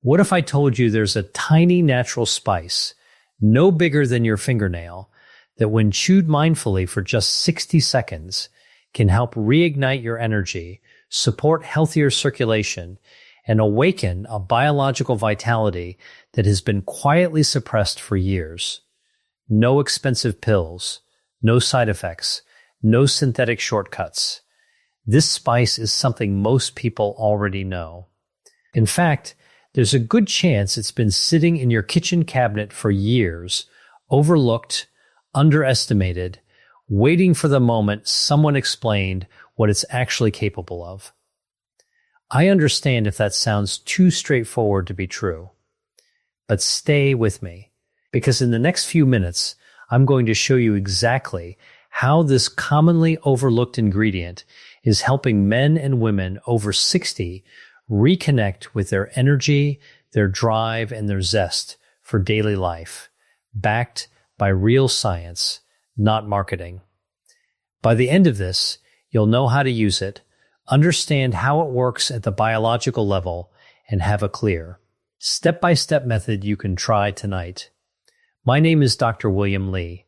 What if I told you there's a tiny natural spice, no bigger than your fingernail, that when chewed mindfully for just 60 seconds can help reignite your energy, support healthier circulation, and awaken a biological vitality that has been quietly suppressed for years? No expensive pills, no side effects, no synthetic shortcuts. This spice is something most people already know. In fact, there's a good chance it's been sitting in your kitchen cabinet for years, overlooked, underestimated, waiting for the moment someone explained what it's actually capable of. I understand if that sounds too straightforward to be true. But stay with me, because in the next few minutes, I'm going to show you exactly how this commonly overlooked ingredient is helping men and women over 60 reconnect with their energy, their drive, and their zest for daily life, backed by real science, not marketing. By the end of this, you'll know how to use it, understand how it works at the biological level, and have a clear, step-by-step method you can try tonight. My name is Dr. William Lee.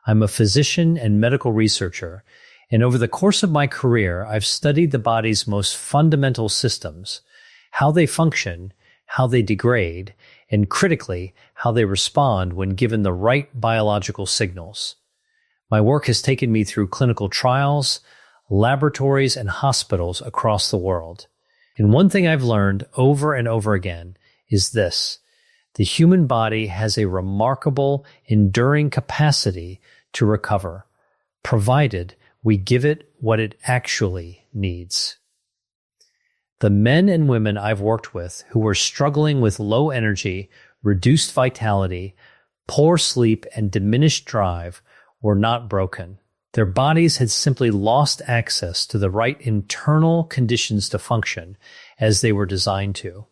I'm a physician and medical researcher, and over the course of my career, I've studied the body's most fundamental systems, how they function, how they degrade, and critically, how they respond when given the right biological signals. My work has taken me through clinical trials, laboratories, and hospitals across the world. And one thing I've learned over and over again is this: the human body has a remarkable, enduring capacity to recover, provided we give it what it actually needs. The men and women I've worked with who were struggling with low energy, reduced vitality, poor sleep, and diminished drive were not broken. Their bodies had simply lost access to the right internal conditions to function as they were designed to.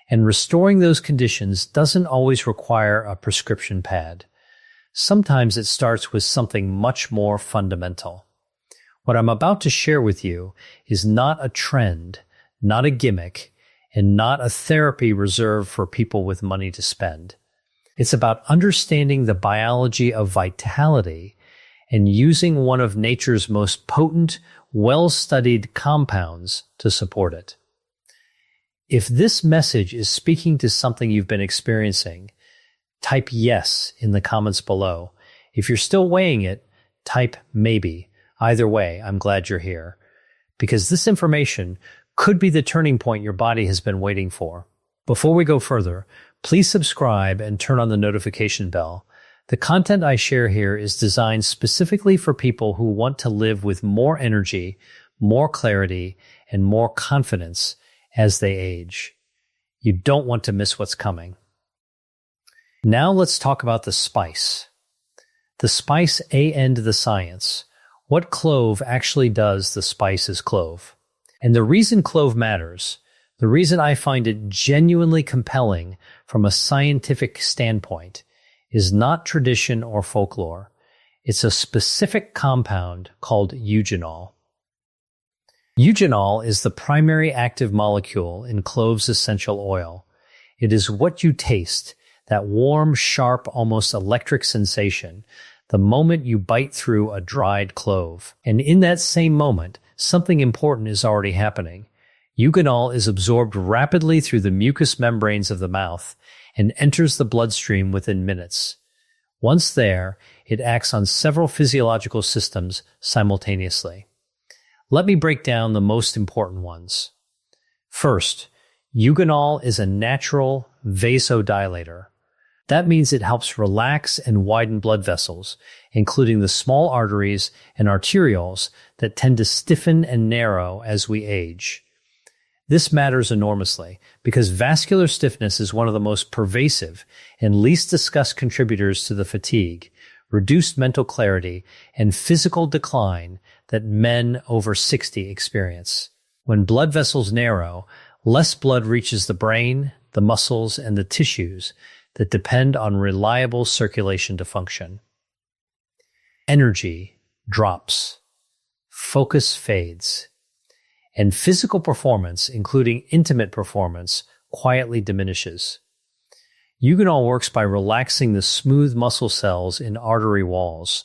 And restoring those conditions doesn't always require a prescription pad. Sometimes it starts with something much more fundamental. What I'm about to share with you is not a trend, not a gimmick, and not a therapy reserved for people with money to spend. It's about understanding the biology of vitality and using one of nature's most potent, well-studied compounds to support it. If this message is speaking to something you've been experiencing, type yes in the comments below. If you're still weighing it, type maybe. Either way, I'm glad you're here, because this information could be the turning point your body has been waiting for. Before we go further, please subscribe and turn on the notification bell. The content I share here is designed specifically for people who want to live with more energy, more clarity, and more confidence as they age. You don't want to miss what's coming. Now let's talk about the spice. The spice and the science. What clove actually does the spice is clove. And the reason clove matters, the reason I find it genuinely compelling from a scientific standpoint, is not tradition or folklore. It's a specific compound called eugenol. Eugenol is the primary active molecule in clove's essential oil. It is what you taste, that warm, sharp, almost electric sensation, the moment you bite through a dried clove. And in that same moment, something important is already happening. Eugenol is absorbed rapidly through the mucous membranes of the mouth and enters the bloodstream within minutes. Once there, it acts on several physiological systems simultaneously. Let me break down the most important ones. First, eugenol is a natural vasodilator. That means it helps relax and widen blood vessels, including the small arteries and arterioles that tend to stiffen and narrow as we age. This matters enormously because vascular stiffness is one of the most pervasive and least discussed contributors to the fatigue, reduced mental clarity, and physical decline that men over 60 experience. When blood vessels narrow, less blood reaches the brain, the muscles, and the tissues that depend on reliable circulation to function. Energy drops. Focus fades. And physical performance, including intimate performance, quietly diminishes. Eugenol works by relaxing the smooth muscle cells in artery walls,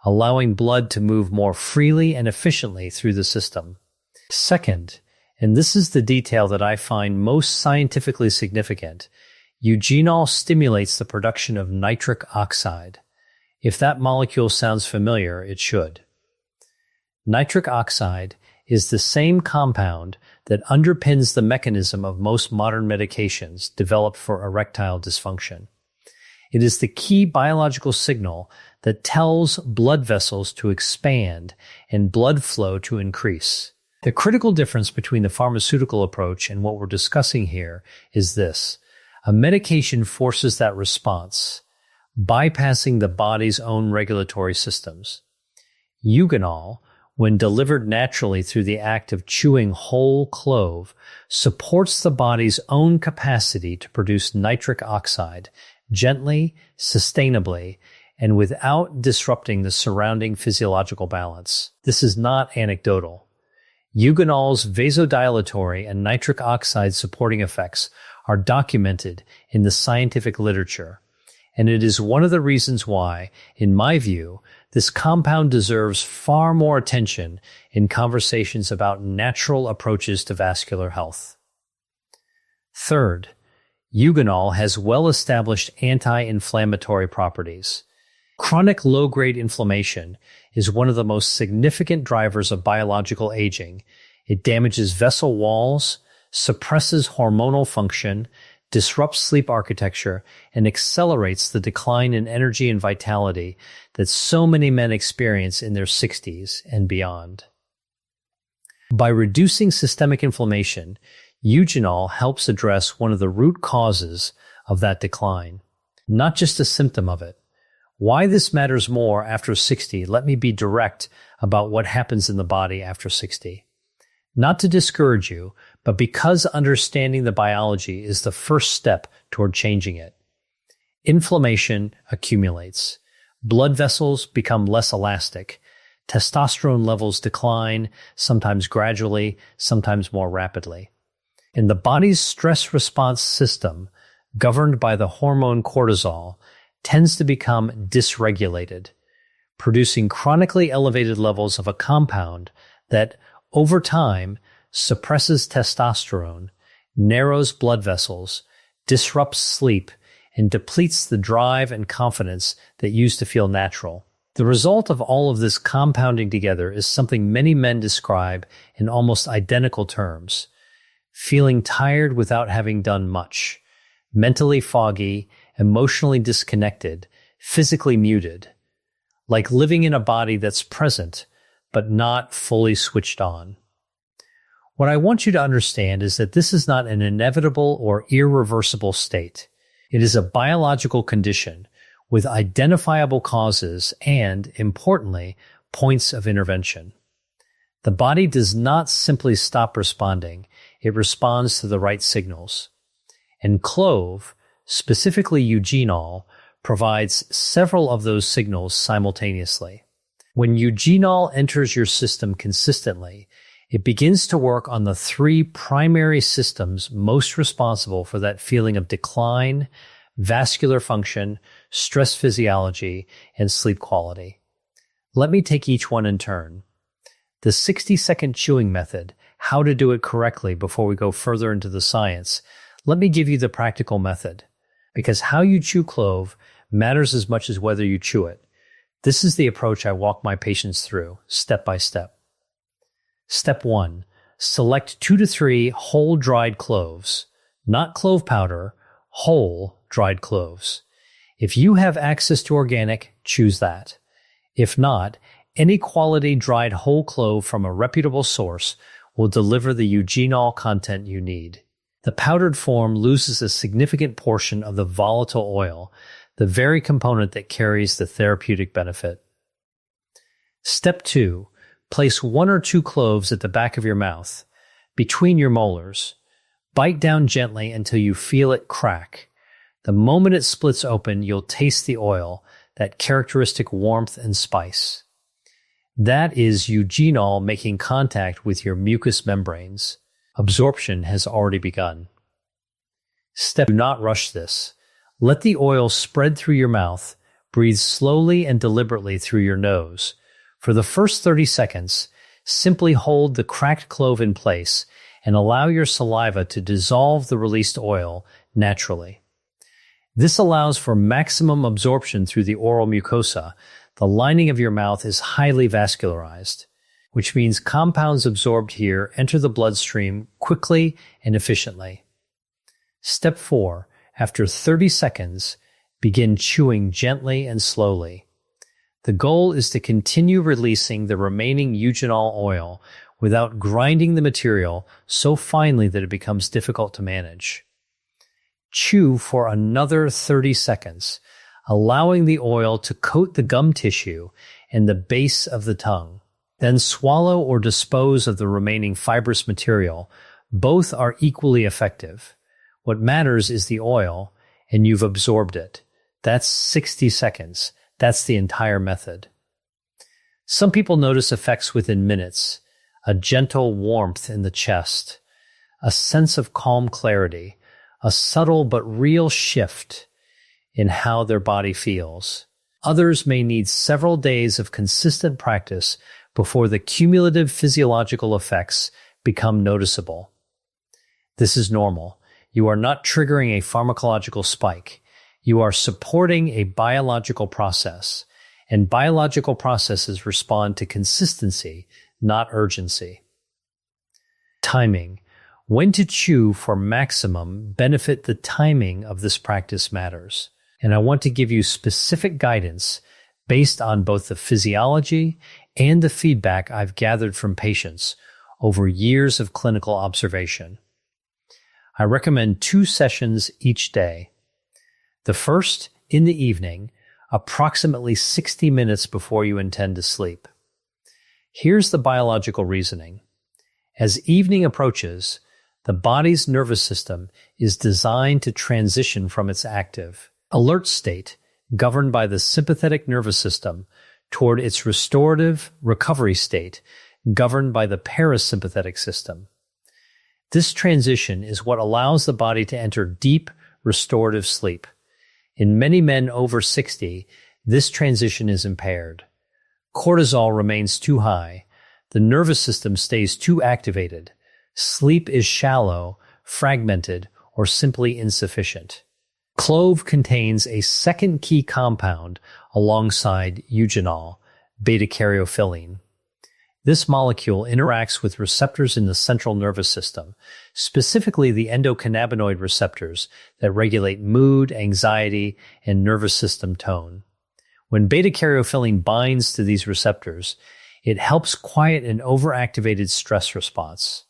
allowing blood to move more freely and efficiently through the system. Second, and this is the detail that I find most scientifically significant, eugenol stimulates the production of nitric oxide. If that molecule sounds familiar, it should. Nitric oxide is the same compound that underpins the mechanism of most modern medications developed for erectile dysfunction. It is the key biological signal that tells blood vessels to expand and blood flow to increase. The critical difference between the pharmaceutical approach and what we're discussing here is this. A medication forces that response, bypassing the body's own regulatory systems. Eugenol, when delivered naturally through the act of chewing whole clove, supports the body's own capacity to produce nitric oxide gently, sustainably, and without disrupting the surrounding physiological balance. This is not anecdotal. Eugenol's vasodilatory and nitric oxide supporting effects are documented in the scientific literature, and it is one of the reasons why, in my view, this compound deserves far more attention in conversations about natural approaches to vascular health. Third, eugenol has well-established anti-inflammatory properties. Chronic low-grade inflammation is one of the most significant drivers of biological aging. It damages vessel walls, suppresses hormonal function, disrupts sleep architecture, and accelerates the decline in energy and vitality that so many men experience in their 60s and beyond. By reducing systemic inflammation, eugenol helps address one of the root causes of that decline, not just a symptom of it. Why this matters more after 60, let me be direct about what happens in the body after 60. Not to discourage you, but because understanding the biology is the first step toward changing it. Inflammation accumulates. Blood vessels become less elastic. Testosterone levels decline, sometimes gradually, sometimes more rapidly. And the body's stress response system, governed by the hormone cortisol, tends to become dysregulated, producing chronically elevated levels of a compound that, over time, suppresses testosterone, narrows blood vessels, disrupts sleep, and depletes the drive and confidence that used to feel natural. The result of all of this compounding together is something many men describe in almost identical terms: feeling tired without having done much, mentally foggy, emotionally disconnected, physically muted, like living in a body that's present, but not fully switched on. What I want you to understand is that this is not an inevitable or irreversible state. It is a biological condition with identifiable causes and, importantly, points of intervention. The body does not simply stop responding, it responds to the right signals. And clove, specifically eugenol, provides several of those signals simultaneously. When eugenol enters your system consistently, it begins to work on the three primary systems most responsible for that feeling of decline, vascular function, stress physiology, and sleep quality. Let me take each one in turn. The 60-second chewing method, how to do it correctly before we go further into the science. Let me give you the practical method, because how you chew clove matters as much as whether you chew it. This is the approach I walk my patients through, step by step. Step 1. Select 2 to 3 whole dried cloves, not clove powder, whole dried cloves. If you have access to organic, choose that. If not, any quality dried whole clove from a reputable source will deliver the eugenol content you need. The powdered form loses a significant portion of the volatile oil, the very component that carries the therapeutic benefit. Step 2. Place 1 or 2 cloves at the back of your mouth, between your molars. Bite down gently until you feel it crack. The moment it splits open, you'll taste the oil, that characteristic warmth and spice. That is eugenol making contact with your mucous membranes. Absorption has already begun. Do not rush this. Let the oil spread through your mouth. Breathe slowly and deliberately through your nose. For the first 30 seconds, simply hold the cracked clove in place and allow your saliva to dissolve the released oil naturally. This allows for maximum absorption through the oral mucosa. The lining of your mouth is highly vascularized, which means compounds absorbed here enter the bloodstream quickly and efficiently. Step 4. After 30 seconds, begin chewing gently and slowly. The goal is to continue releasing the remaining eugenol oil without grinding the material so finely that it becomes difficult to manage. Chew for another 30 seconds, allowing the oil to coat the gum tissue and the base of the tongue. Then swallow or dispose of the remaining fibrous material. Both are equally effective. What matters is the oil, and you've absorbed it. That's 60 seconds. That's the entire method. Some people notice effects within minutes, a gentle warmth in the chest, a sense of calm clarity, a subtle but real shift in how their body feels. Others may need several days of consistent practice before the cumulative physiological effects become noticeable. This is normal. You are not triggering a pharmacological spike. You are supporting a biological process, and biological processes respond to consistency, not urgency. Timing. When to chew for maximum benefit, the timing of this practice matters. And I want to give you specific guidance based on both the physiology and the feedback I've gathered from patients over years of clinical observation. I recommend 2 sessions each day. The first in the evening, approximately 60 minutes before you intend to sleep. Here's the biological reasoning. As evening approaches, the body's nervous system is designed to transition from its active, alert state, governed by the sympathetic nervous system, toward its restorative, recovery state, governed by the parasympathetic system. This transition is what allows the body to enter deep, restorative sleep. In many men over 60, this transition is impaired. Cortisol remains too high. The nervous system stays too activated. Sleep is shallow, fragmented, or simply insufficient. Clove contains a second key compound alongside eugenol, beta-caryophyllene. This molecule interacts with receptors in the central nervous system, specifically the endocannabinoid receptors that regulate mood, anxiety, and nervous system tone. When beta-caryophyllene binds to these receptors, it helps quiet an overactivated stress response.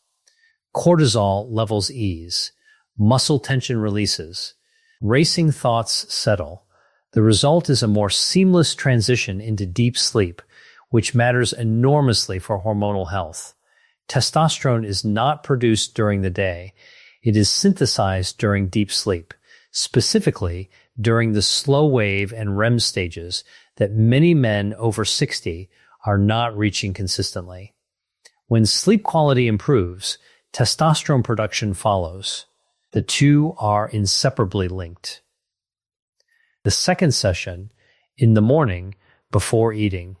Cortisol levels ease, muscle tension releases, racing thoughts settle. The result is a more seamless transition into deep sleep, which matters enormously for hormonal health. Testosterone is not produced during the day. It is synthesized during deep sleep, specifically during the slow wave and REM stages that many men over 60 are not reaching consistently. When sleep quality improves, testosterone production follows. The two are inseparably linked. The second session, in the morning, before eating.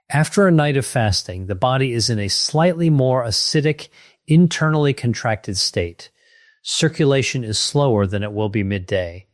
After a night of fasting, the body is in a slightly more acidic, internally contracted state. Circulation is slower than it will be midday.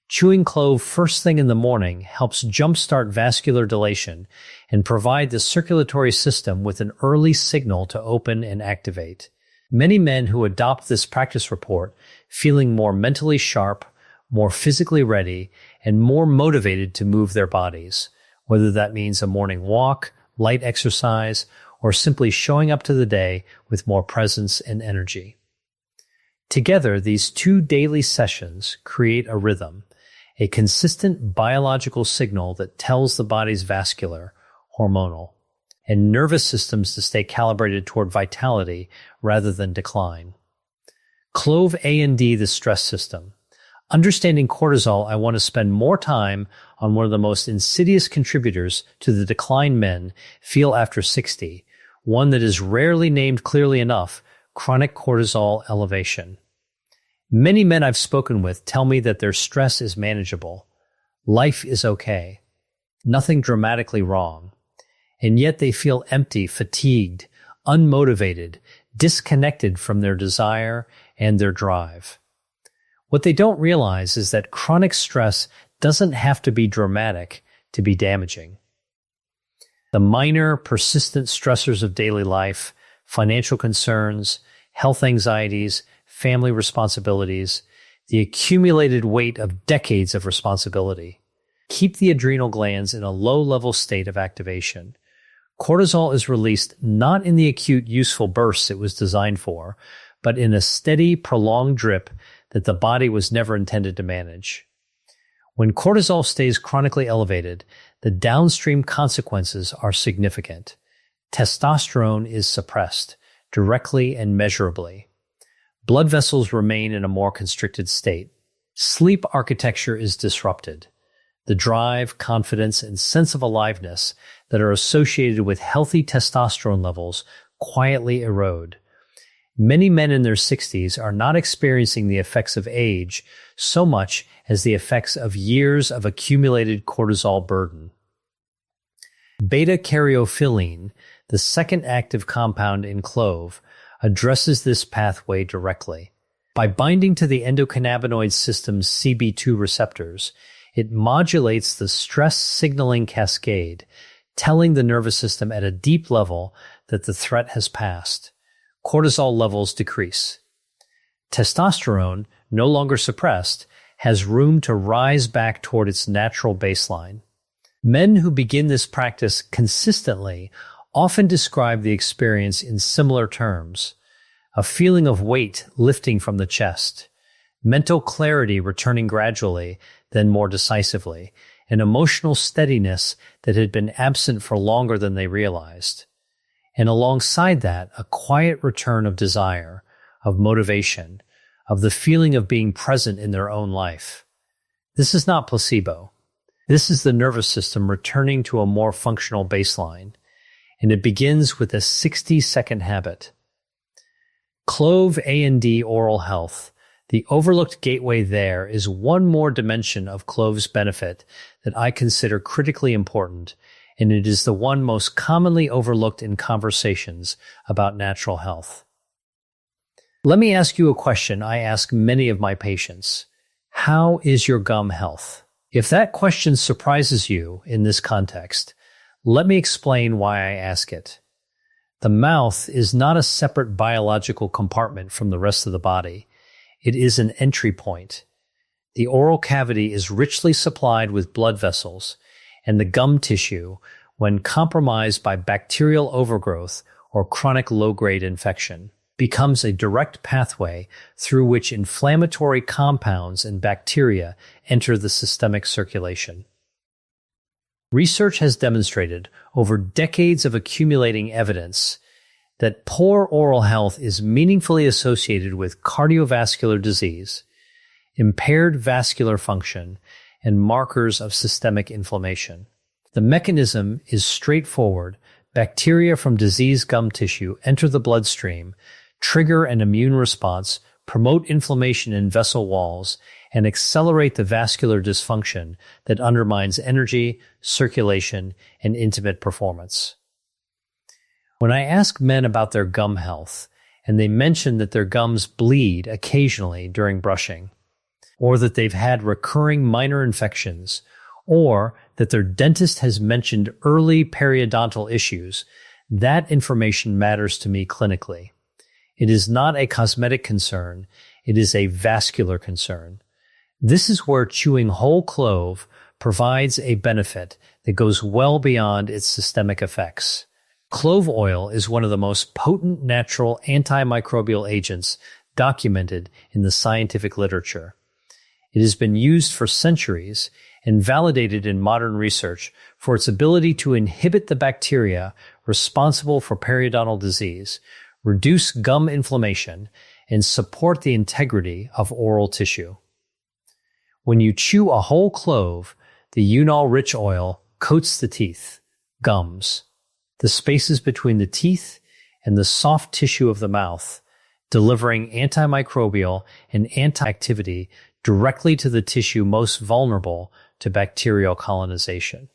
Chewing clove first thing in the morning helps jumpstart vascular dilation and provide the circulatory system with an early signal to open and activate. Many men who adopt this practice report feeling more mentally sharp, more physically ready, and more motivated to move their bodies, whether that means a morning walk, light exercise, or simply showing up to the day with more presence and energy. Together, these 2 daily sessions create a rhythm, a consistent biological signal that tells the body's vascular, hormonal, and nervous systems to stay calibrated toward vitality rather than decline. Clove A&D the stress system. Understanding cortisol, I want to spend more time on one of the most insidious contributors to the decline men feel after 60, one that is rarely named clearly enough, chronic cortisol elevation. Many men I've spoken with tell me that their stress is manageable. Life is okay. Nothing dramatically wrong. And yet they feel empty, fatigued, unmotivated, disconnected from their desire and their drive. What they don't realize is that chronic stress doesn't have to be dramatic to be damaging. The minor, persistent stressors of daily life, financial concerns, health anxieties, family responsibilities, the accumulated weight of decades of responsibility, keep the adrenal glands in a low-level state of activation. Cortisol is released not in the acute useful bursts it was designed for, but in a steady, prolonged drip that the body was never intended to manage. When cortisol stays chronically elevated, the downstream consequences are significant. Testosterone is suppressed, directly and measurably. Blood vessels remain in a more constricted state. Sleep architecture is disrupted. The drive, confidence, and sense of aliveness that are associated with healthy testosterone levels quietly erode. Many men in their 60s are not experiencing the effects of age so much as the effects of years of accumulated cortisol burden. Beta-caryophyllene, the second active compound in clove, addresses this pathway directly. By binding to the endocannabinoid system's CB2 receptors, it modulates the stress signaling cascade, telling the nervous system at a deep level that the threat has passed. Cortisol levels decrease. Testosterone, no longer suppressed, has room to rise back toward its natural baseline. Men who begin this practice consistently often describe the experience in similar terms: a feeling of weight lifting from the chest, mental clarity returning gradually, then more decisively, an emotional steadiness that had been absent for longer than they realized. And alongside that, a quiet return of desire, of motivation, of the feeling of being present in their own life. This is not placebo. This is the nervous system returning to a more functional baseline, and it begins with a 60-second habit. Clove A&D Oral Health, the overlooked gateway there, is one more dimension of clove's benefit that I consider critically important, and it is the one most commonly overlooked in conversations about natural health. Let me ask you a question I ask many of my patients. How is your gum health? If that question surprises you in this context, let me explain why I ask it. The mouth is not a separate biological compartment from the rest of the body. It is an entry point. The oral cavity is richly supplied with blood vessels, and the gum tissue, when compromised by bacterial overgrowth or chronic low-grade infection, becomes a direct pathway through which inflammatory compounds and bacteria enter the systemic circulation. Research has demonstrated over decades of accumulating evidence that poor oral health is meaningfully associated with cardiovascular disease, impaired vascular function, and markers of systemic inflammation. The mechanism is straightforward. Bacteria from diseased gum tissue enter the bloodstream, trigger an immune response, promote inflammation in vessel walls, and accelerate the vascular dysfunction that undermines energy, circulation, and intimate performance. When I ask men about their gum health, and they mention that their gums bleed occasionally during brushing, or that they've had recurring minor infections, or that their dentist has mentioned early periodontal issues, that information matters to me clinically. It is not a cosmetic concern, it is a vascular concern. This is where chewing whole clove provides a benefit that goes well beyond its systemic effects. Clove oil is one of the most potent natural antimicrobial agents documented in the scientific literature. It has been used for centuries and validated in modern research for its ability to inhibit the bacteria responsible for periodontal disease, reduce gum inflammation, and support the integrity of oral tissue. When you chew a whole clove, the unol-rich oil coats the teeth, gums, the spaces between the teeth, and the soft tissue of the mouth, delivering antimicrobial and anti-activity directly to the tissue most vulnerable to bacterial colonization.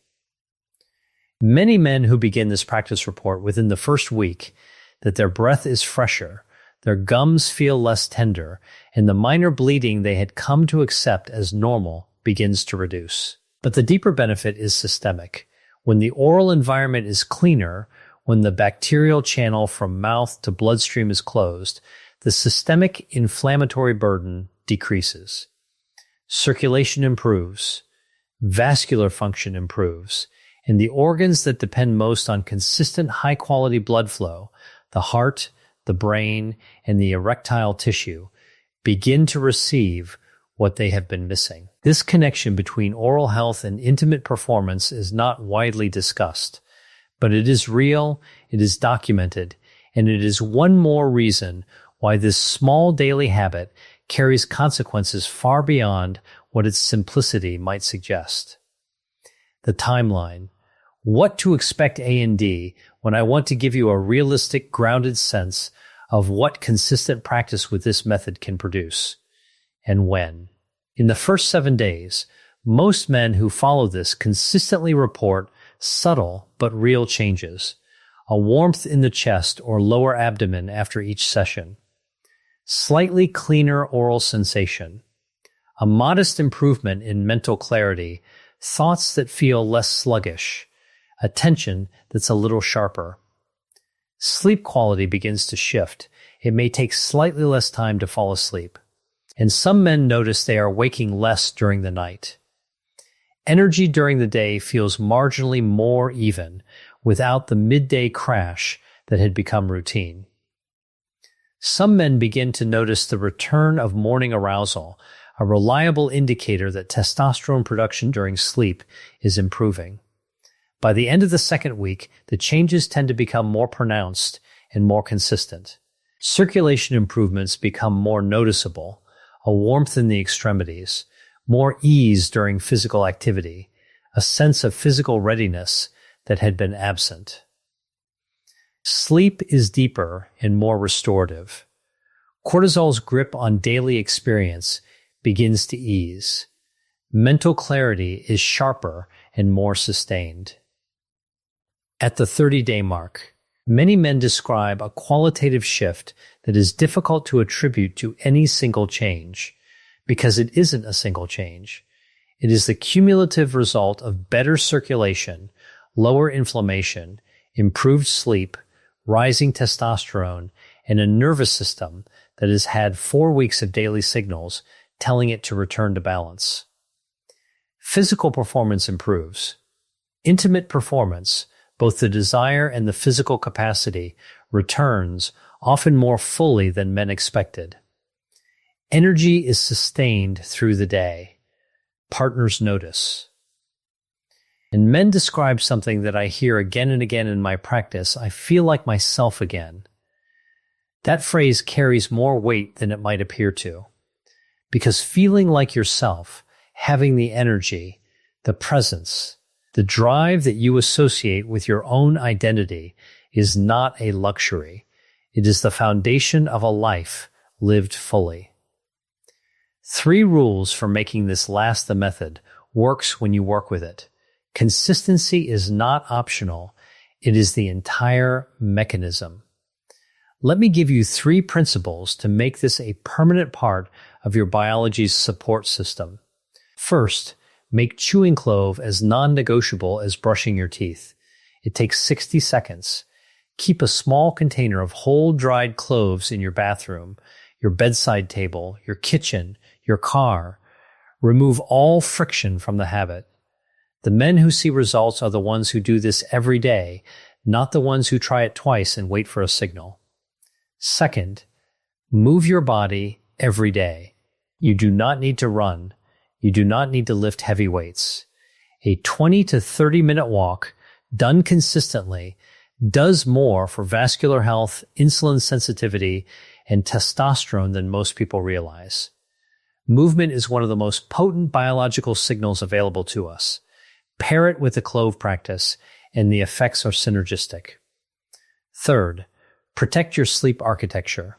Many men who begin this practice report within the first week that their breath is fresher, their gums feel less tender, and the minor bleeding they had come to accept as normal begins to reduce. But the deeper benefit is systemic. When the oral environment is cleaner, when the bacterial channel from mouth to bloodstream is closed, the systemic inflammatory burden decreases. Circulation improves, vascular function improves, and the organs that depend most on consistent high-quality blood flow, the heart, the brain, and the erectile tissue, begin to receive what they have been missing. This connection between oral health and intimate performance is not widely discussed, but it is real, it is documented, and it is one more reason why this small daily habit carries consequences far beyond what its simplicity might suggest. The timeline. What to expect A&D when I want to give you a realistic, grounded sense of what consistent practice with this method can produce, and when. In the first 7 days, most men who follow this consistently report subtle but real changes, a warmth in the chest or lower abdomen after each session, slightly cleaner oral sensation, a modest improvement in mental clarity, thoughts that feel less sluggish, attention that's a little sharper. Sleep quality begins to shift. It may take slightly less time to fall asleep. And some men notice they are waking less during the night. Energy during the day feels marginally more even without the midday crash that had become routine. Some men begin to notice the return of morning arousal, a reliable indicator that testosterone production during sleep is improving. By the end of the second week, the changes tend to become more pronounced and more consistent. Circulation improvements become more noticeable, a warmth in the extremities, more ease during physical activity, a sense of physical readiness that had been absent. Sleep is deeper and more restorative. Cortisol's grip on daily experience begins to ease. Mental clarity is sharper and more sustained. At the 30-day mark, many men describe a qualitative shift that is difficult to attribute to any single change, because it isn't a single change. It is the cumulative result of better circulation, lower inflammation, improved sleep, rising testosterone, and a nervous system that has had 4 weeks of daily signals telling it to return to balance. Physical performance improves. Intimate performance, both the desire and the physical capacity, returns often more fully than men expected. Energy is sustained through the day. Partners notice. And men describe something that I hear again and again in my practice: I feel like myself again. That phrase carries more weight than it might appear to, because feeling like yourself, having the energy, the presence, the drive that you associate with your own identity is not a luxury. It is the foundation of a life lived fully. 3 rules for making this last the method works when you work with it. Consistency is not optional. It is the entire mechanism. Let me give you 3 principles to make this a permanent part of your biology's support system. First, make chewing clove as non-negotiable as brushing your teeth. It takes 60 seconds. Keep a small container of whole dried cloves in your bathroom, your bedside table, your kitchen, your car. Remove all friction from the habit. The men who see results are the ones who do this every day, not the ones who try it twice and wait for a signal. Second, move your body every day. You do not need to run. You do not need to lift heavy weights. A 20 to 30 minute walk, done consistently, does more for vascular health, insulin sensitivity, and testosterone than most people realize. Movement is one of the most potent biological signals available to us. Pair it with the clove practice, and the effects are synergistic. Third, protect your sleep architecture.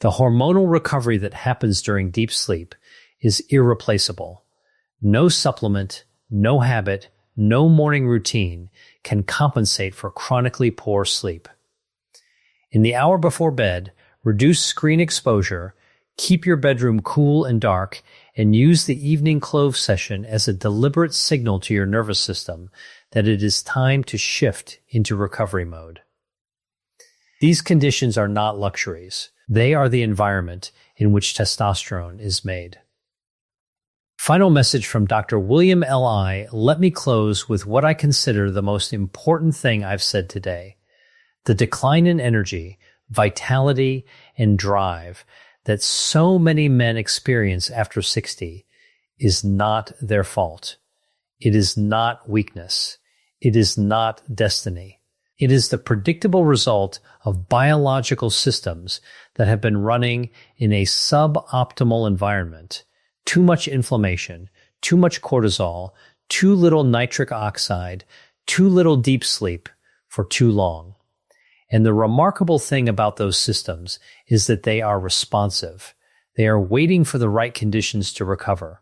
The hormonal recovery that happens during deep sleep is irreplaceable. No supplement, no habit, no morning routine can compensate for chronically poor sleep. In the hour before bed, reduce screen exposure, keep your bedroom cool and dark, and use the evening clove session as a deliberate signal to your nervous system that it is time to shift into recovery mode. These conditions are not luxuries. They are the environment in which testosterone is made. Final message from Dr. William L.I. Let me close with what I consider the most important thing I've said today. The decline in energy, vitality, and drive that so many men experience after 60 is not their fault. It is not weakness. It is not destiny. It is the predictable result of biological systems that have been running in a suboptimal environment. Too much inflammation, too much cortisol, too little nitric oxide, too little deep sleep for too long. And the remarkable thing about those systems is that they are responsive. They are waiting for the right conditions to recover.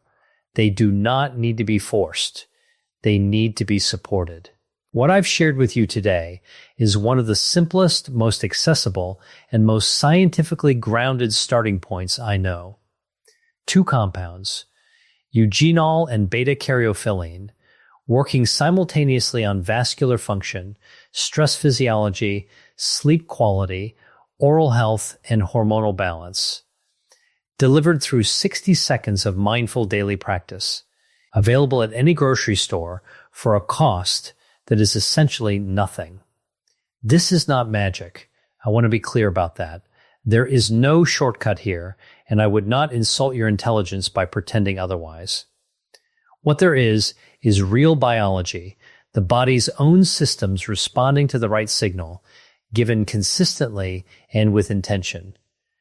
They do not need to be forced. They need to be supported. What I've shared with you today is one of the simplest, most accessible, and most scientifically grounded starting points I know. 2 compounds, eugenol and beta-caryophyllene, working simultaneously on vascular function, stress physiology, sleep quality, oral health, and hormonal balance. Delivered through 60 seconds of mindful daily practice. Available at any grocery store for a cost that is essentially nothing. This is not magic. I want to be clear about that. There is no shortcut here, and I would not insult your intelligence by pretending otherwise. What there is real biology, the body's own systems responding to the right signal, given consistently and with intention.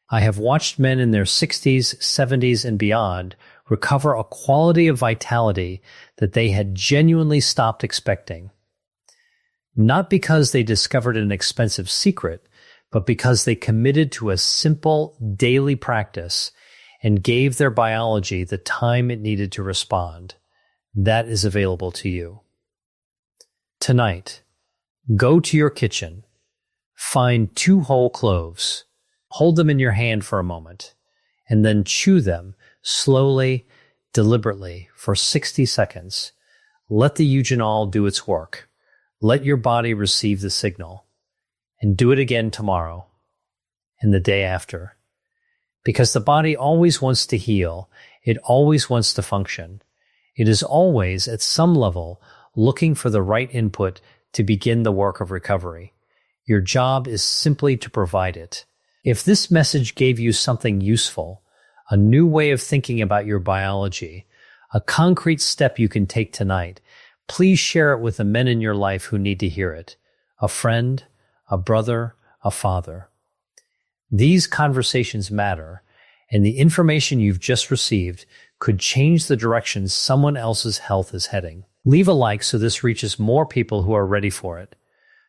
I have watched men in their 60s, 70s, and beyond recover a quality of vitality that they had genuinely stopped expecting. Not because they discovered an expensive secret, but because they committed to a simple daily practice and gave their biology the time it needed to respond. That is available to you. Tonight, go to your kitchen, find 2 whole cloves, hold them in your hand for a moment, and then chew them slowly, deliberately for 60 seconds. Let the eugenol do its work. Let your body receive the signal. And do it again tomorrow and the day after. Because the body always wants to heal. It always wants to function. It is always, at some level, looking for the right input to begin the work of recovery. Your job is simply to provide it. If this message gave you something useful, a new way of thinking about your biology, a concrete step you can take tonight, please share it with the men in your life who need to hear it. A friend, a brother, a father. These conversations matter, and the information you've just received could change the direction someone else's health is heading. Leave a like so this reaches more people who are ready for it.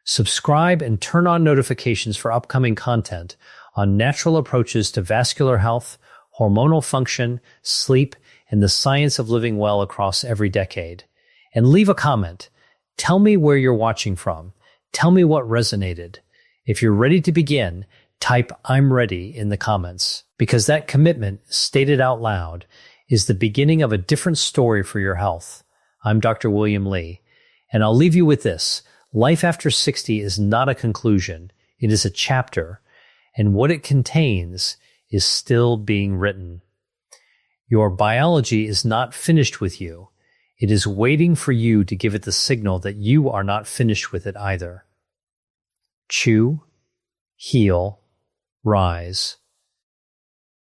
Subscribe and turn on notifications for upcoming content on natural approaches to vascular health, hormonal function, sleep, and the science of living well across every decade. And leave a comment. Tell me where you're watching from. Tell me what resonated. If you're ready to begin, type "I'm ready" in the comments, because that commitment, stated out loud, is the beginning of a different story for your health. I'm Dr. William Lee, and I'll leave you with this. Life after 60 is not a conclusion. It is a chapter, and what it contains is still being written. Your biology is not finished with you. It is waiting for you to give it the signal that you are not finished with it either. Chew, heal, rise.